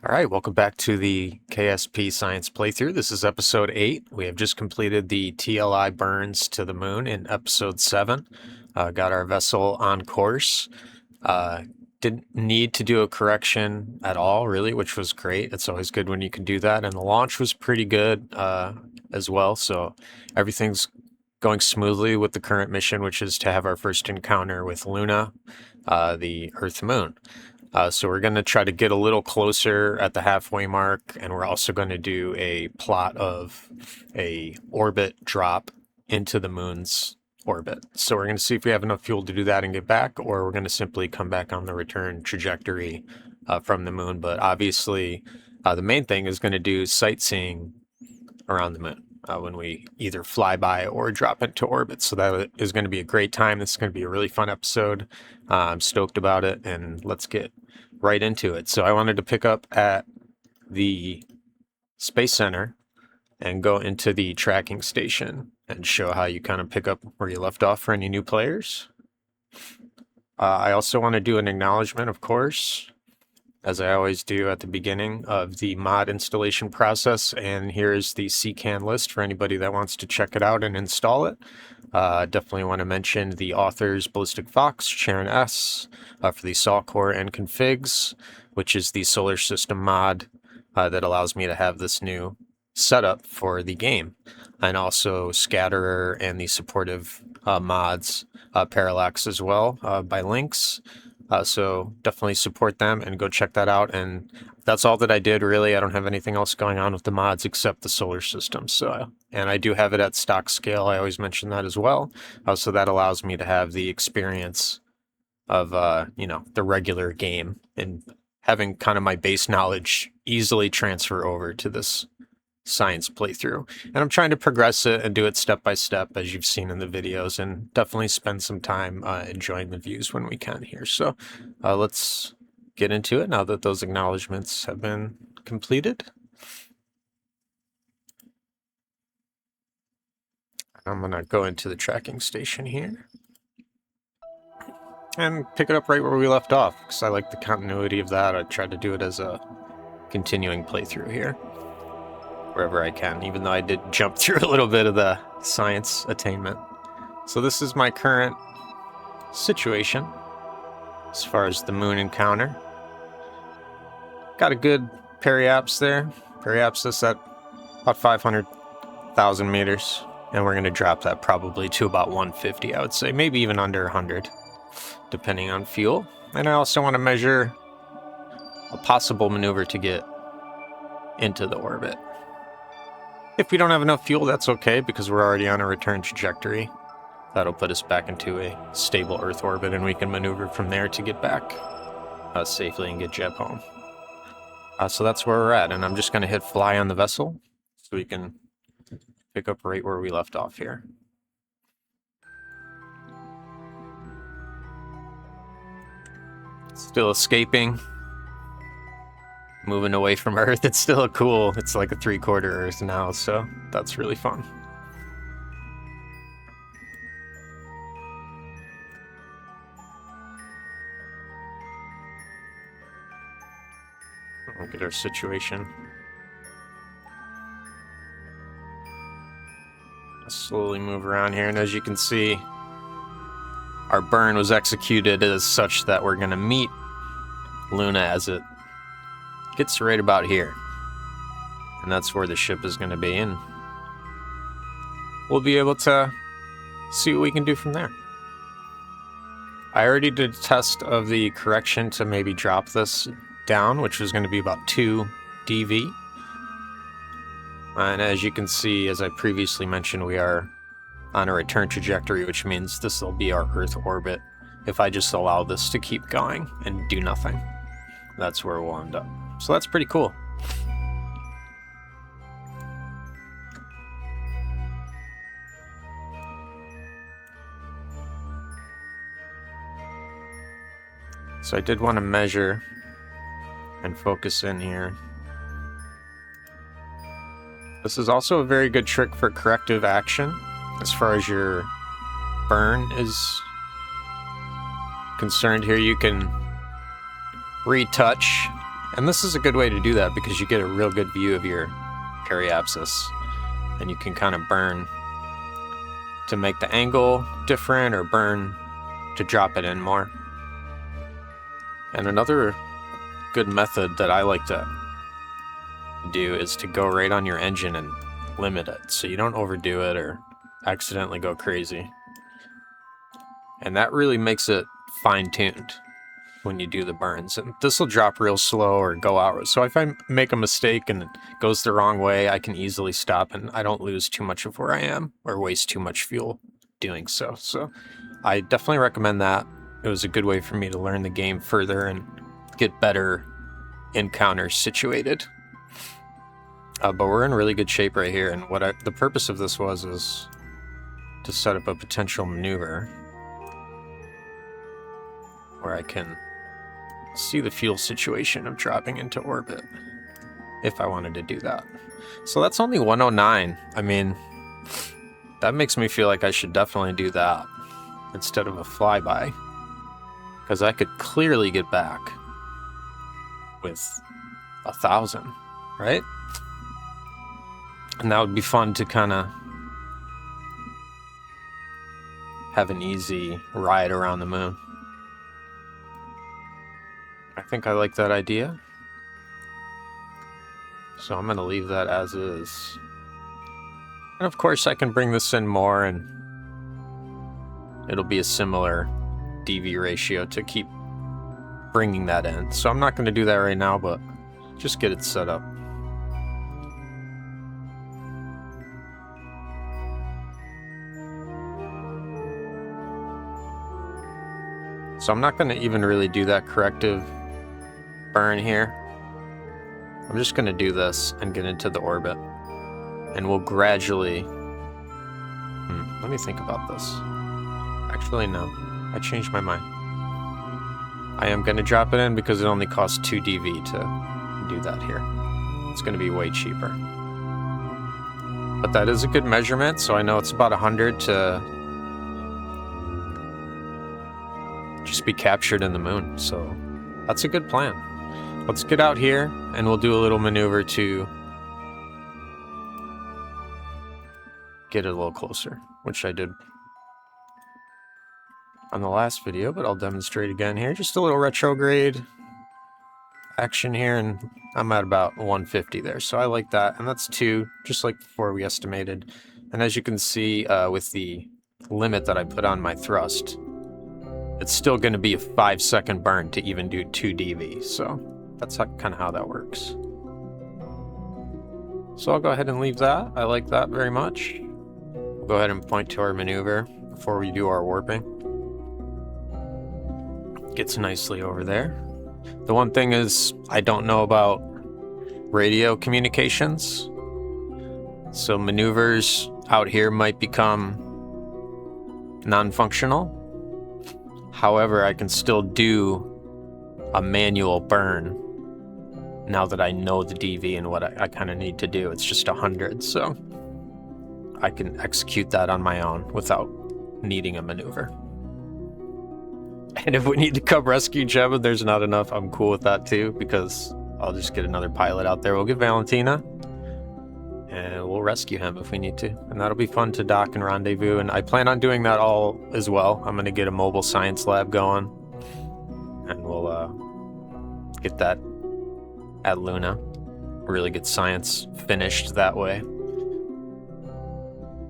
All right, welcome back to the KSP science playthrough. This is episode 8. We have just completed the TLI burns to the moon in episode 7. Got our vessel on course. Didn't need to do a correction at all, really, which was great. It's always good when you can do that. And the launch was pretty good as well. So everything's going smoothly with the current mission, which is to have our first encounter with Luna, the Earth moon. So we're going to try to get a little closer at the halfway mark, and we're also going to do a plot of a orbit drop into the moon's orbit. So we're going to see if we have enough fuel to do that and get back, or we're going to simply come back on the return trajectory from the moon. But obviously, the main thing is going to do sightseeing around the moon when we either fly by or drop into orbit. So that is going to be a great time. This is going to be a really fun episode. I'm stoked about it, and let's get right into it. So I wanted to pick up at the Space Center and go into the tracking station and show how you kind of pick up where you left off for any new players. I also want to do an acknowledgement, of course, as I always do at the beginning of the mod installation process. And here's the CKAN list for anybody that wants to check it out and install it. Definitely want to mention the authors BallisticFox, Sharon S. For the saw core and configs, which is the solar system mod that allows me to have this new setup for the game. And also Scatterer and the supportive mods, Parallax as well, by links. So definitely support them and go check that out. And that's all that I did, really. I don't have anything else going on with the mods except the solar system. So, and I do have it at stock scale. I always mention that as well. So that allows me to have the experience of, the regular game and having kind of my base knowledge easily transfer over to this science playthrough. And I'm trying to progress it and do it step by step, as you've seen in the videos, and definitely spend some time enjoying the views when we can here. So let's get into it now that those acknowledgements have been completed. I'm going to go into the tracking station here and pick it up right where we left off, because I like the continuity of that. I tried to do it as a continuing playthrough here wherever I can, even though I did jump through a little bit of the science attainment. So this is my current situation as far as the moon encounter. Got a good periapsis there. Periapsis at about 500,000 meters. And we're going to drop that probably to about 150, I would say. Maybe even under 100, depending on fuel. And I also want to measure a possible maneuver to get into the orbit. If we don't have enough fuel, that's okay, because we're already on a return trajectory. That'll put us back into a stable Earth orbit, and we can maneuver from there to get back safely and get Jeb home. So that's where we're at, and I'm just going to hit fly on the vessel so we can pick up right where we left off here. Still escaping. Moving away from Earth. It's still cool. It's like a 3/4 Earth now, so that's really fun. Look at our situation. Let's slowly move around here, and as you can see, our burn was executed as such that we're going to meet Luna as it gets right about here, and that's where the ship is going to be, and we'll be able to see what we can do from there. I already did a test of the correction to maybe drop this down, which was going to be about 2 dV, and as you can see, as I previously mentioned, we are on a return trajectory, which means this will be our Earth orbit if I just allow this to keep going and do nothing. That's where we'll end up. So that's pretty cool. So I did want to measure and focus in here. This is also a very good trick for corrective action as far as your burn is concerned. Here you can retouch And this is a good way to do that because you get a real good view of your periapsis, and you can kind of burn to make the angle different or burn to drop it in more. And another good method that I like to do is to go right on your engine and limit it so you don't overdo it or accidentally go crazy. And that really makes it fine-tuned when you do the burns. And this will drop real slow or go out. So if I make a mistake and it goes the wrong way, I can easily stop and I don't lose too much of where I am or waste too much fuel doing so. So I definitely recommend that. It was a good way for me to learn the game further and get better encounters situated. But we're in really good shape right here. And what the purpose of this is to set up a potential maneuver where I can see the fuel situation of dropping into orbit if I wanted to do that. So that's only 109. I mean, that makes me feel like I should definitely do that instead of a flyby, because I could clearly get back with 1,000, right? And that would be fun to kind of have an easy ride around the moon. I think I like that idea. So I'm going to leave that as is. And of course I can bring this in more and it'll be a similar DV ratio to keep bringing that in. So I'm not going to do that right now, but just get it set up. So I'm not going to even really do that corrective burn here. I'm just going to do this and get into the orbit. And we'll gradually... let me think about this. Actually, no. I changed my mind. I am going to drop it in because it only costs 2 DV to do that here. It's going to be way cheaper. But that is a good measurement, so I know it's about 100 to just be captured in the moon. So that's a good plan. Let's get out here and we'll do a little maneuver to get it a little closer, which I did on the last video, but I'll demonstrate again here. Just a little retrograde action here, and I'm at about 150 there, so I like that. And that's 2, just like before we estimated. And as you can see with the limit that I put on my thrust, it's still going to be a 5-second burn to even do 2 DV, so that's kind of how that works. So I'll go ahead and leave that. I like that very much. We'll go ahead and point to our maneuver before we do our warping. Gets nicely over there. The one thing is, I don't know about radio communications, so maneuvers out here might become non-functional. However, I can still do a manual burn now that I know the DV and what I kind of need to do. It's just 100, so I can execute that on my own without needing a maneuver. And if we need to come rescue Jeb and there's not enough, I'm cool with that too, because I'll just get another pilot out there. We'll get Valentina and we'll rescue him if we need to. And that'll be fun to dock and rendezvous. And I plan on doing that all as well. I'm going to get a mobile science lab going and we'll get that at Luna. Really get science finished that way. All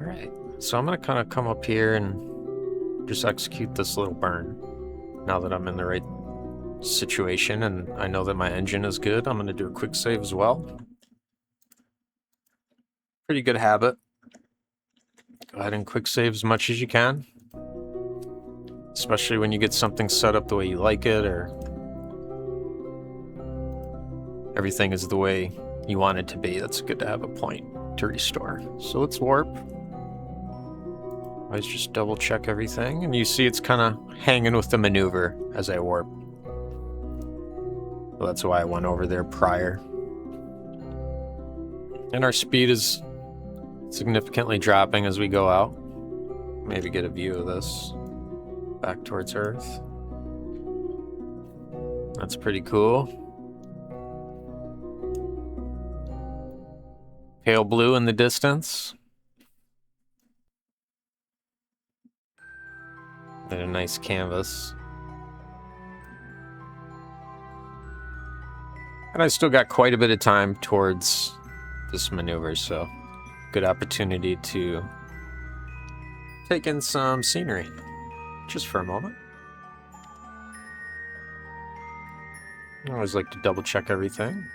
right. So I'm going to kind of come up here and just execute this little burn. Now that I'm in the right situation and I know that my engine is good, I'm going to do a quick save as well. Pretty good habit. Go ahead and quick save as much as you can. Especially when you get something set up the way you like it, or everything is the way you want it to be. That's good to have a point to restore. So let's warp. Always just double check everything, and you see it's kind of hanging with the maneuver as I warp. So that's why I went over there prior. And our speed is significantly dropping as we go out. Maybe get a view of this back towards Earth. That's pretty cool. Pale blue in the distance. And a nice canvas. And I still got quite a bit of time towards this maneuver, so good opportunity to take in some scenery, just for a moment. I always like to double check everything.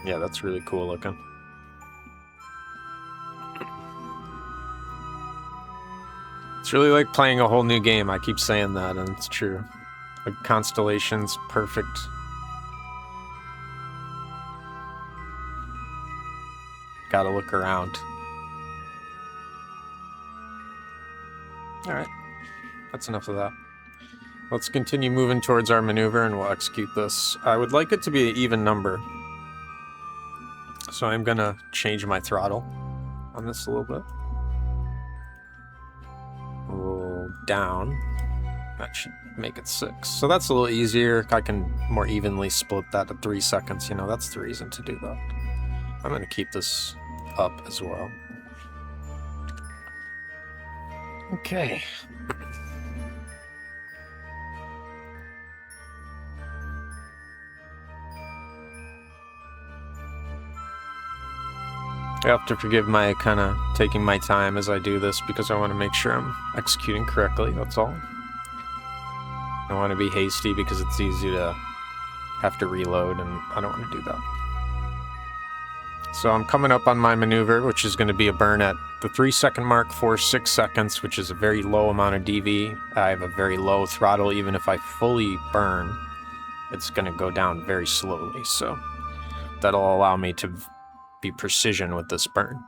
Yeah, that's really cool looking. It's really like playing a whole new game. I keep saying that, and it's true. The constellation's perfect. Gotta look around. Alright, that's enough of that. Let's continue moving towards our maneuver and we'll execute this. I would like it to be an even number. So I'm gonna change my throttle on this a little bit. Roll down. That should make it 6. So that's a little easier. I can more evenly split that to 3 seconds. You know, that's the reason to do that. I'm gonna keep this up as well. Okay. I have to forgive my kind of taking my time as I do this because I want to make sure I'm executing correctly, that's all. I don't want to be hasty because it's easy to have to reload, and I don't want to do that. So I'm coming up on my maneuver, which is going to be a burn at the 3-second mark for 6 seconds, which is a very low amount of DV. I have a very low throttle. Even if I fully burn, it's going to go down very slowly. So that'll allow me to be precision with this burn.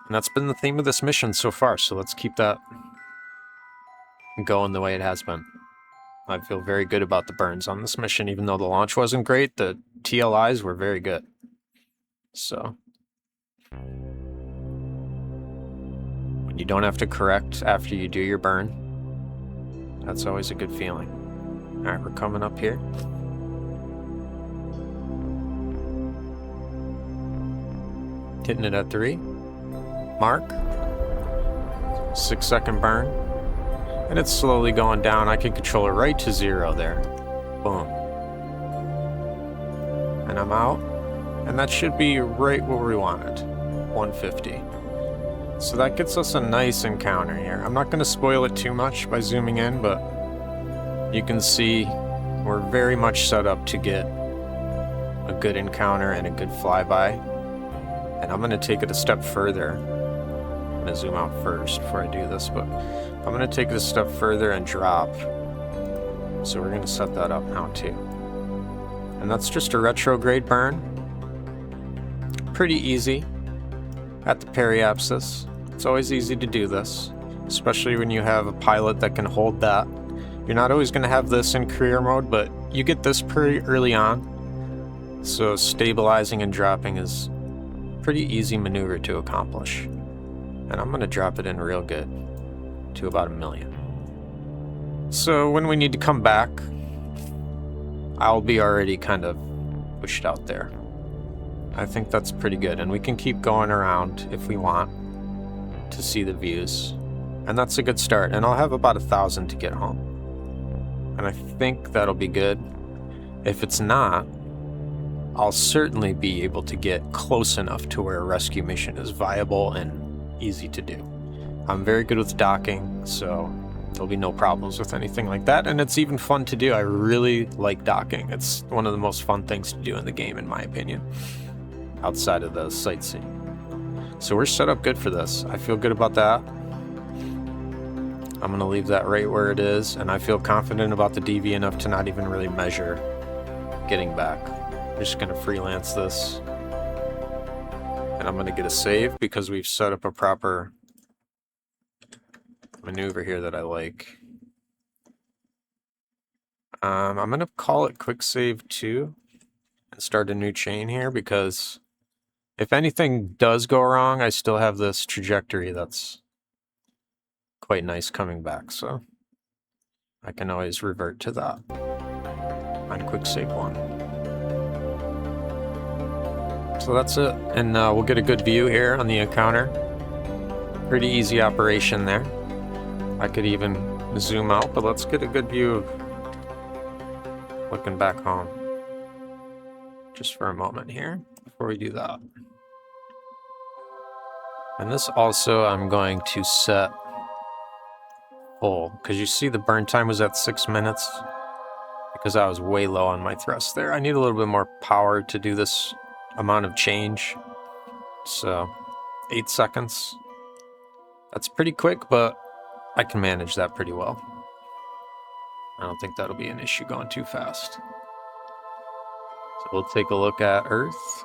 And that's been the theme of this mission so far, so let's keep that going the way it has been. I feel very good about the burns on this mission, even though the launch wasn't great. The TLIs were very good. So when you don't have to correct after you do your burn, that's always a good feeling. Alright, we're coming up here. Hitting it at 3. Mark. 6-second burn. And it's slowly going down. I can control it right to 0 there. Boom. And I'm out. And that should be right where we wanted. 150. So that gets us a nice encounter here. I'm not going to spoil it too much by zooming in, but you can see we're very much set up to get a good encounter and a good flyby. And I'm going to take it a step further. I'm going to zoom out first before I do this, but I'm going to take it a step further and drop. So we're going to set that up now too. And that's just a retrograde burn. Pretty easy at the periapsis. It's always easy to do this, especially when you have a pilot that can hold that. You're not always going to have this in career mode, but you get this pretty early on. So stabilizing and dropping is pretty easy maneuver to accomplish. And I'm going to drop it in real good to about 1 million. So when we need to come back, I'll be already kind of pushed out there. I think that's pretty good, and we can keep going around if we want to see the views. And that's a good start, and I'll have about 1,000 to get home. And I think that'll be good. If it's not, I'll certainly be able to get close enough to where a rescue mission is viable and easy to do. I'm very good with docking, so there'll be no problems with anything like that, and it's even fun to do. I really like docking. It's one of the most fun things to do in the game, in my opinion, outside of the sightseeing. So we're set up good for this. I feel good about that. I'm going to leave that right where it is, and I feel confident about the DV enough to not even really measure getting back. I'm just going to freelance this, and I'm going to get a save because we've set up a proper maneuver here that I like. I'm going to call it quick save 2 and start a new chain here, because if anything does go wrong, I still have this trajectory that's quite nice coming back, so I can always revert to that. on quick save 1. So that's it, and we'll get a good view here on the encounter. Pretty easy operation there. I could even zoom out, but let's get a good view of looking back home. Just for a moment here, before we do that. And this also I'm going to set full, because you see the burn time was at 6 minutes, because I was way low on my thrust there. I need a little bit more power to do this amount of change. So 8 seconds. That's pretty quick, but I can manage that pretty well. I don't think that'll be an issue going too fast. So we'll take a look at Earth.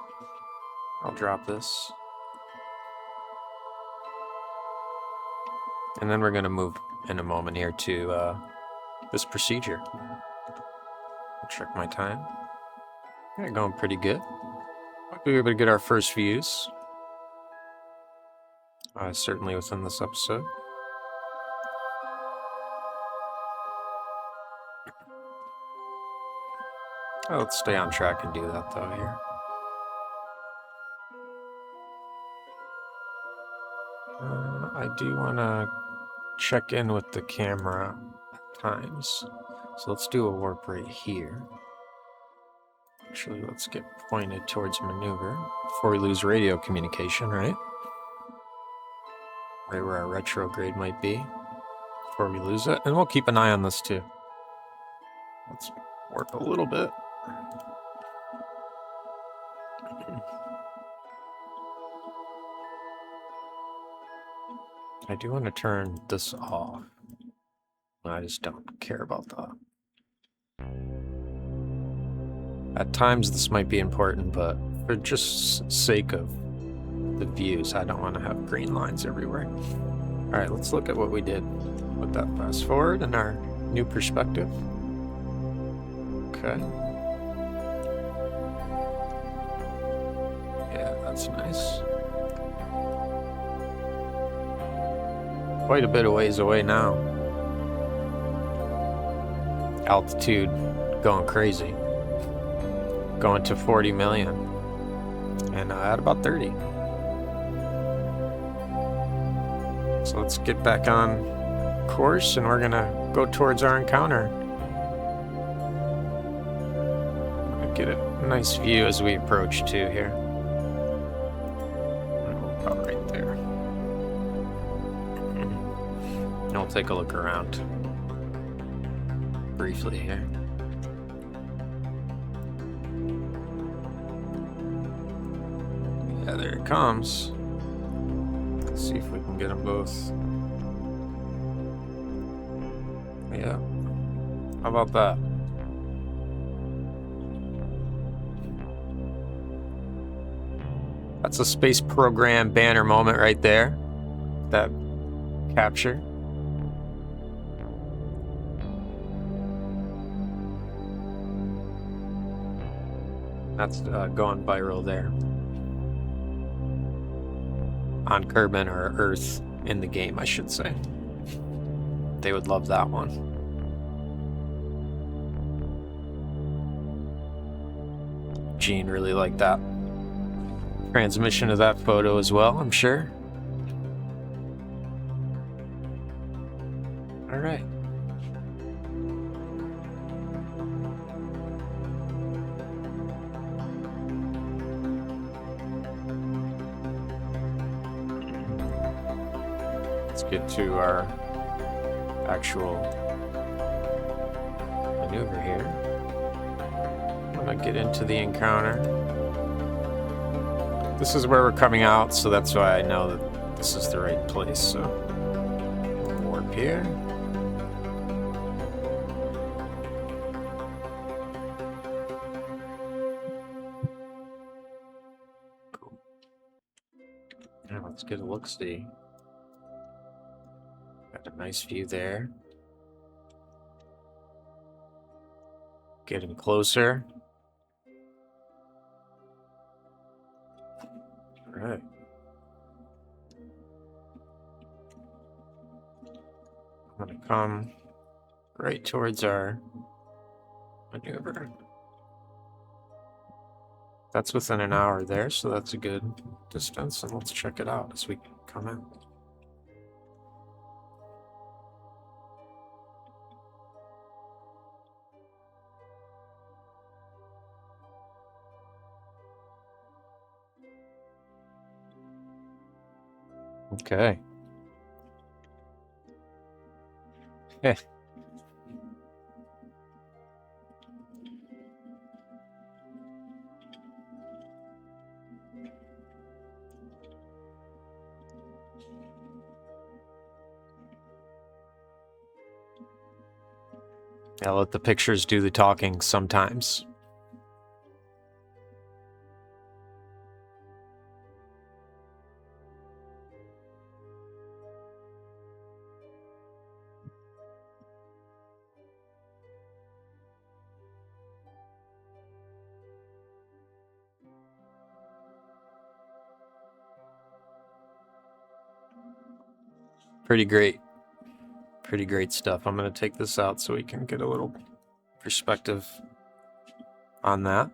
I'll drop this. And then we're going to move in a moment here to this procedure. Check my time. Yeah, going pretty good. Might be able to get our first views. Certainly within this episode. Oh, let's stay on track and do that though here. I do want to check in with the camera at times. So let's do a warp right here. Actually, let's get pointed towards maneuver before we lose radio communication, right? Right where our retrograde might be before we lose it. And we'll keep an eye on this too. Let's warp a little bit. I do want to turn this off. I just don't care about that. At times this might be important, but for just sake of the views, I don't want to have green lines everywhere. All right, let's look at what we did with that fast forward and our new perspective. Okay. Yeah, that's nice. Quite a bit of ways away now. Altitude going crazy. Going to 40 million. And at about 30. So let's get back on course and we're gonna go towards our encounter. Get a nice view as we approach too here. About right there. And we'll take a look around briefly here. Yeah, there it comes. Let's see if we can get them both. Yeah. How about that? That's a space program banner moment right there. That capture. That's going viral there. On Kerbin, or Earth in the game, I should say. They would love that one. Gene really liked that transmission of that photo as well, I'm sure. All right. Let's get to our actual maneuver here. I'm gonna get into the encounter. This is where we're coming out, so that's why I know that this is the right place. So we'll warp here. Cool. Now let's get a look-see. Got a nice view there. Getting closer. All right. I'm gonna come right towards our maneuver. That's within an hour there, so that's a good distance, and let's check it out as we come in. Okay. Heh. Yeah, let the pictures do the talking sometimes. Pretty great. Pretty great stuff. I'm going to take this out so we can get a little perspective on that.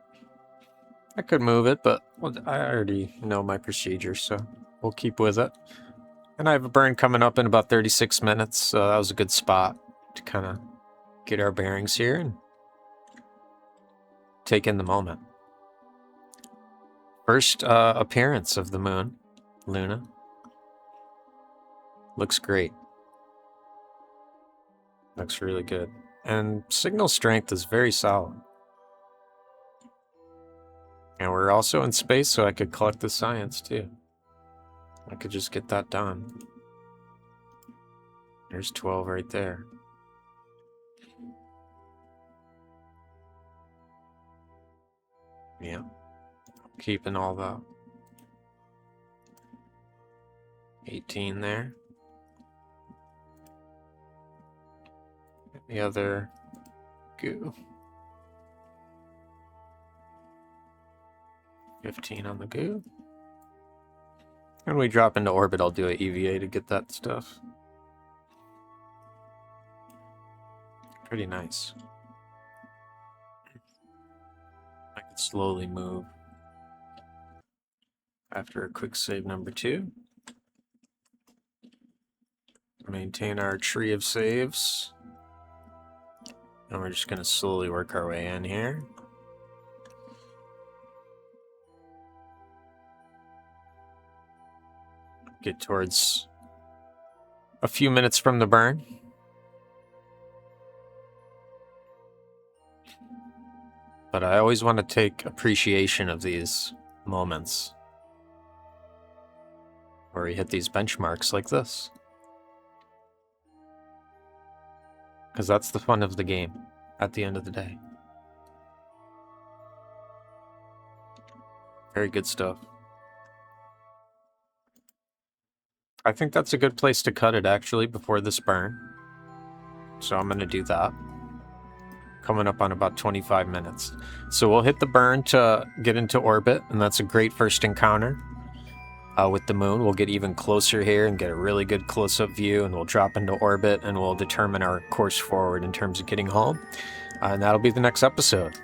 I could move it, but I already know my procedure, so we'll keep with it. And I have a burn coming up in about 36 minutes, so that was a good spot to kind of get our bearings here and take in the moment. First appearance of the moon, Luna. Looks great. Looks really good. And signal strength is very solid. And we're also in space, so I could collect the science too. I could just get that done. There's 12 right there. Yeah. Keeping all the 18 there. The other goo. 15 on the goo. When we drop into orbit, I'll do an EVA to get that stuff. Pretty nice. I can slowly move after a quick save number 2. Maintain our tree of saves. And we're just going to slowly work our way in here. Get towards a few minutes from the burn. But I always want to take appreciation of these moments where we hit these benchmarks like this. Because that's the fun of the game at the end of the day. Very good stuff. I think that's a good place to cut it, actually, before this burn. So I'm going to do that. Coming up on about 25 minutes. So we'll hit the burn to get into orbit, and that's a great first encounter with the moon. We'll get even closer here and get a really good close-up view, and we'll drop into orbit, and we'll determine our course forward in terms of getting home. And that'll be the next episode.